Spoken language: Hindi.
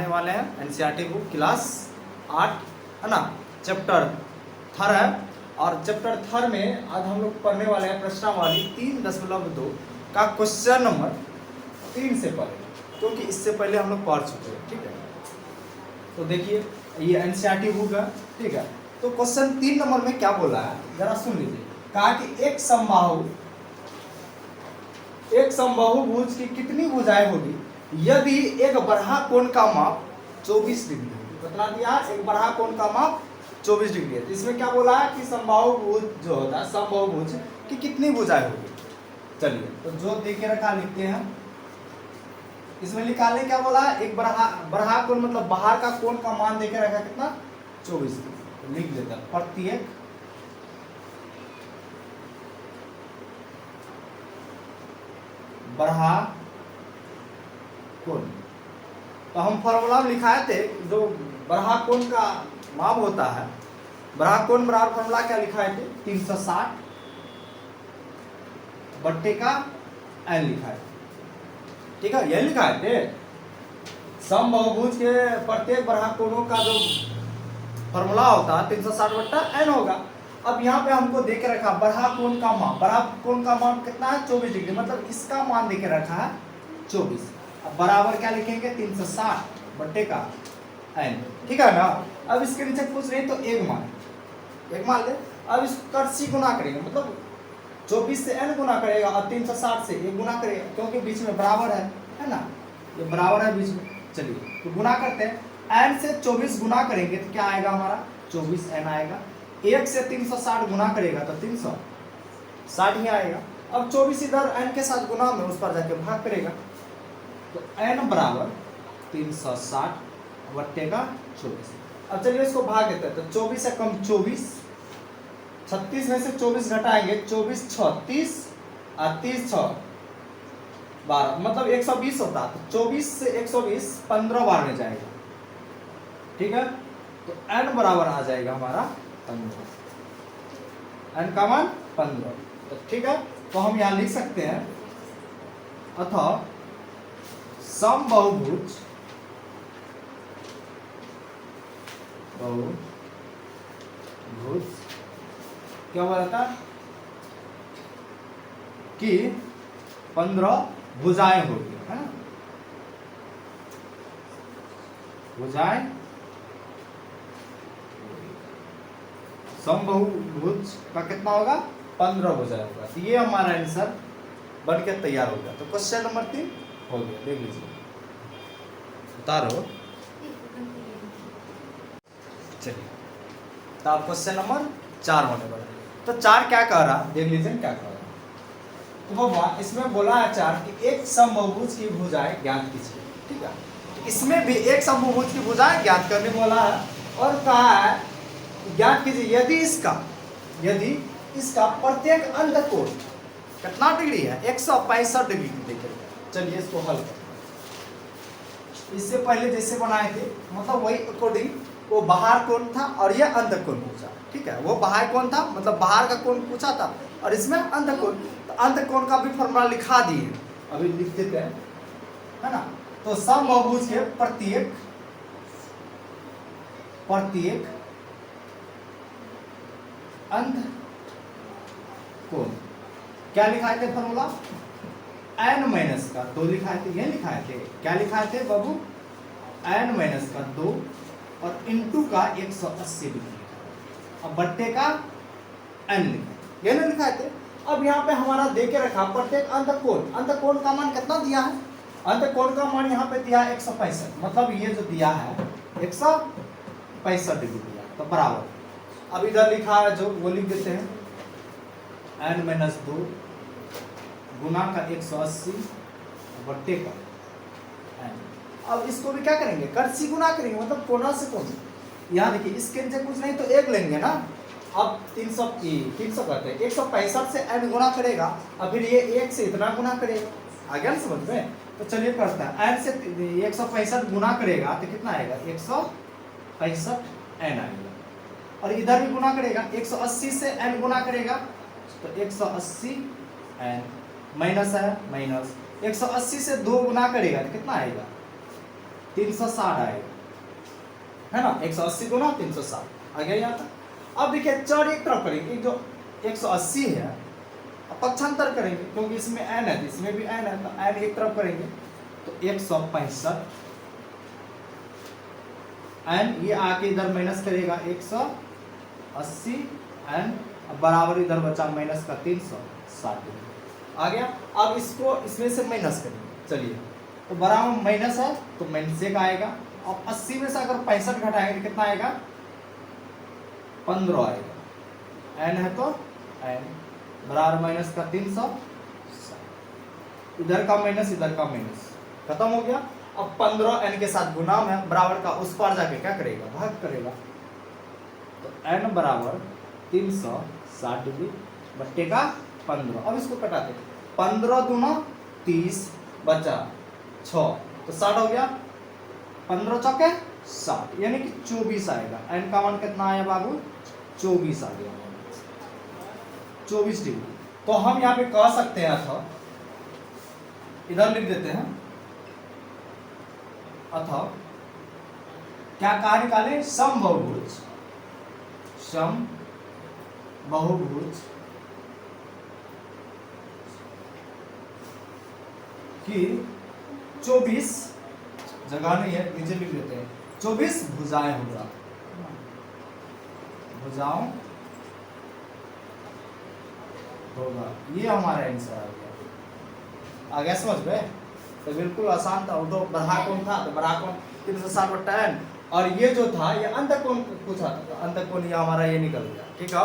वाले हैं एनसीईआरटी बुक क्लास 8 है ना, चैप्टर थर है। और चैप्टर थर में आज हम लोग पढ़ने वाले हैं प्रश्नावली 3.2 का क्वेश्चन नंबर 3 से पढ़े, क्योंकि इससे पहले हम लोग पढ़ चुके हैं। ठीक है, तो देखिए ये एनसीईआरटी बुक है। ठीक है, तो क्वेश्चन 3 नंबर में क्या बोला है जरा सुन लीजिए। कहा कि एक समबाहु भुज की कितनी भुजाएं होगी यदि एक बरहा कोण का माप 24 डिग्री है। बता दिया एक बरहा कोण का माप 24 डिग्री है। तो इसमें क्या बोला है कि समबाहु भुज जो होता है समबाहु भुज की कितनी भुजाएं होगी। चलिए तो जो देखे रखा लिखते हैं, इसमें निकालने क्या बोला है, एक बरहा कोण मतलब बाहर का कोण का मान देखे रखा कितना 24 डिग्री। तो लिख देता है प्रत्येक बरहा कोण। तो हम फॉर्मूला में लिखाए थे जो बरहा कोण का माप होता है, बरहा कोण बराबर फॉर्मूला क्या लिखाए थे 360 बट्टे का n लिखाए थे। ठीक है, यही लिखाए थे। समबाहुभुज के प्रत्येक बरहा कोणों का जो फॉर्मूला होता है 360 बट्टा n होगा। अब यहाँ पे हमको दे के रखा बरहा कोण का माप, बरहा कोण का माप कितना है 24 डिग्री, मतलब इसका मान दे के रखा है 24। अब बराबर क्या लिखेंगे 360 बट्टे का n। ठीक है ना। अब इसके नीचे पूछ रहे हैं तो एक मान ले। अब इस कर्सी गुना करेंगे, मतलब 24 से n गुना करेगा और 360 से 1 गुना करेगा, क्योंकि बीच में बराबर है ना, ये बराबर है बीच में। चलिए तो गुना करते हैं, n से 24 गुना करेंगे तो क्या आएगा हमारा 24n आएगा। 1 से 360 गुना करेगा तो 360 ही आएगा। अब 24 इधर n के साथ गुना में उस पर जाके भाग करेगा, तो n बराबर 360 बट्टे का 24। अब चलिए इसको भाग देते हैं, तो 24 से कम 24, 36 में से 24 घटाएंगे 24 36 और 30 6 12, मतलब 120 होता है। तो 24 से 120 15 बार में जाएगा। ठीक है, तो n बराबर आ जाएगा हमारा 15, n का मान 15। तो ठीक है, तो हम यहाँ लिख सकते हैं अतः समबाहुभुज क्या बोला था कि 15 भुजाएं होगी, है ना, भुजाएं समबाहुभुज का कितना होगा 15 भुजाएं होगा। तो ये हमारा आंसर बन के तैयार हो गया। तो क्वेश्चन नंबर 3 हो गया, देख लीजिए उतारो। चलिए तो आप क्वेश्चन नंबर 4 होने वाला। तो 4 क्या कह रहा देख लीजिए क्या कह रहा। तो बाबा इसमें बोला है 4 कि एक समबाहुभुज की भुजाएं ज्ञात कीजिए। ठीक है, तो इसमें भी एक समबाहुभुज की भुजाएं ज्ञात करने बोला है और कहा है ज्ञात कीजिए यदि इसका प्रत्येक अंधकोण कितना डिग्री है 165 डिग्री की देखें। चलिए इसको हल करते हैं। इससे पहले जैसे बनाए थे मतलब वही अकॉर्डिंग, वो बाहर कोण था और ये अंदर कोण पूछा। ठीक है, वो बाहर कोण था मतलब बाहर का कोण पूछा था और इसमें अंदर कोण, तो अंदर कोण का भी फॉर्मूला लिखा दिए, अभी लिख देते हैं, है ना। तो समबाहुभुज के प्रत्येक अंध कोण क्या लिखाए थे फॉर्मूला n माइनस का 2 लिखाए थे। ये लिखाए थे, क्या लिखाए थे बाबू n माइनस का 2 और इंटू का 180 डिग्री, अब बट्टे का n लिखा, ये नहीं लिखाए थे। अब यहाँ पे हमारा दे के रखा प्रत्येक अंधकोण का मान कितना दिया है, अंधकोण का मान यहाँ पे दिया है 165, मतलब ये जो दिया है 165 डिग्री दिया, तो बराबर। अब इधर लिखा है जो वो लिख देते हैं n माइनस 2 गुना का 180 बट्टे का n। अब इसको भी क्या करेंगे कर्सी गुना करेंगे, मतलब कोना से कोण। यहाँ देखिए इसके नीचे कुछ नहीं तो 1 लेंगे ना। अब 300 करते हैं 165 से n गुना करेगा और फिर ये 1 से इतना गुना करेगा, आ गया ना समझ में। तो चलिए करते हैं, n से 165 गुना करेगा तो कितना आएगा 165 n आएगा, और इधर भी गुना करेगा 180 से n गुना करेगा तो 180 n माइनस है माइनस 180 से 2 गुना करेगा तो कितना आएगा 360 आएगा, है ना। 180 गुना 360 आ गया यहाँ तक। अब देखिए चर एक तरफ करेंगे, जो 180 है अब पक्षांतर करेंगे क्योंकि इसमें n है, इसमें भी n है, तो n एक तरफ करेंगे तो 165 n, ये आके इधर माइनस करेगा 180 n, बराबर इधर बचा माइनस का 360 आ गया। अब इसको इसमें से माइनस करेंगे, चलिए तो बराबर माइनस है तो माइनस एक आएगा। अब 80 में से अगर 65 घटाएंगे तो कितना आएगा, 15 आएगा, n है तो n बराबर माइनस का 360, इधर का माइनस इधर का माइनस खत्म हो गया। अब 15 n के साथ गुणाम है, बराबर का उस पार जाके क्या करेगा, भाग करेगा, तो n बराबर 360 डिग्री बट्टे का 15। अब इसको कटाते, 15 दूना 30 बचा 6 तो 60 हो गया, 15 चौके 60 यानी कि 24 आएगा। n का मान कितना आया बाबू, 24 आ गया, 24 डिग्री। तो हम यहाँ पे कह सकते हैं, अथवा इधर लिख देते हैं, अथवा क्या कार्य निकाले, समबाहुभुज की 24 जगह नहीं है, नीचे लिख देते हैं, 24 भुजाएं होगा, भुजाओं होगा। ये हमारा आंसर आ गया समझ में। तो बिल्कुल आसान था, वो तो बढ़ा कौन था, तो बढ़ा कौन 360 n, और ये जो था ये अंतः कोण पूछा था, तो अंतः कोण ये हमारा ये निकल गया, ठीक है।